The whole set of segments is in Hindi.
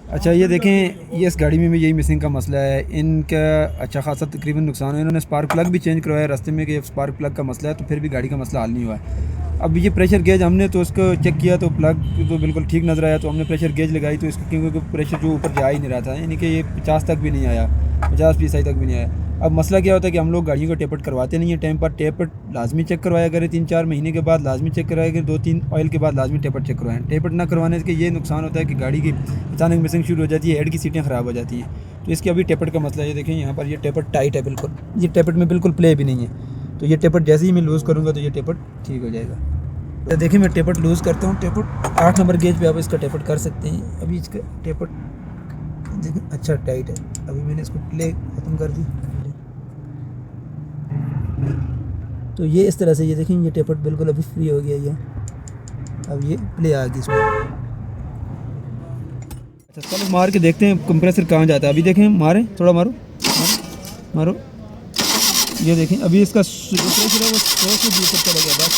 अच्छा ये देखें, ये इस गाड़ी में भी यही मिसिंग का मसला है इनका। अच्छा खासा तकरीबन नुकसान है। इन्होंने स्पार्क प्लग भी चेंज करवाया रास्ते में कि स्पार्क प्लग का मसला है, तो फिर भी गाड़ी का मसला हल नहीं हुआ है। अब ये प्रेशर गेज हमने तो उसको चेक किया तो प्लग तो बिल्कुल ठीक नज़र आया, तो हमने प्रेशर गेज लगाई तो इसका क्योंकि प्रेशर जो ऊपर जा ही नहीं रहा था, यानी कि ये 50 तक भी नहीं आया, 50 PSI तक भी नहीं आया। अब मसला क्या होता है कि हम लोग गाड़ियों को टेपट करवाते नहीं है टाइम पर। टेपट लाजमी चेक करवाया करें, 3-4 महीने के बाद लाजमी चेक करवाया करें, 2-3 ऑयल के बाद लाजमी टेपट चेक करवाएं। टेपट ना करवाने से ये नुकसान होता है कि गाड़ी की अचानक मिसिंग शुरू हो जाती है, हेड की सीटें ख़राब हो जाती हैं। तो इसकी अभी टेपट का मसला है। ये देखें यहाँ पर ये टेपट टाइट है बिल्कुल, ये टेपट में बिल्कुल प्ले भी नहीं है। तो ये टेपट जैसे ही मैं लूज़ करूँगा तो ये टेपट ठीक हो जाएगा। तो देखिए मैं टेपट लूज़ करता हूँ। टेपट 8 नंबर गेज पे आप इसका टेपट कर सकते हैं। अभी इसका टेपट देखिए अच्छा टाइट है। अभी मैंने इसको प्ले ख़त्म कर दी, तो ये इस तरह से ये देखें ये टेपट बिल्कुल अभी फ्री हो गया। ये अब ये प्ले आ गई इसमें। अच्छा चलो मार के देखते हैं कंप्रेसर कहाँ जाता है। अभी देखें, मारें, थोड़ा मारो, मारो, मारो। ये देखें अभी इसका जो प्रेशर है वो 100 से भी ऊपर चला गया। बस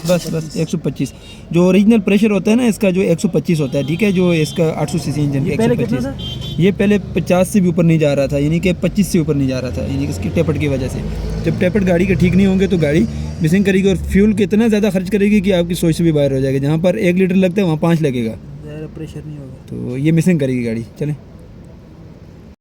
बस बस बस 125 जो ओरिजिनल प्रेशर होता है ना इसका, जो 125 होता है, ठीक है, जो इसका 800 सीसी इंजन का 125। ये पहले 50 से भी ऊपर नहीं जा रहा था, यानी कि 25 से ऊपर नहीं जा रहा था, यानी कि इसकी टेपट की वजह से। जब टेपट गाड़ी के ठीक नहीं होंगे तो गाड़ी मिसिंग करेगी और फ्यूल के इतना ज़्यादा खर्च करेगी कि आपकी सोच से भी बाहर हो जाएगी। जहाँ पर 1 लीटर लगता है वहाँ 5 लगेगा, ज़्यादा प्रेशर नहीं होगा, तो ये मिसिंग करेगी गाड़ी। चलें।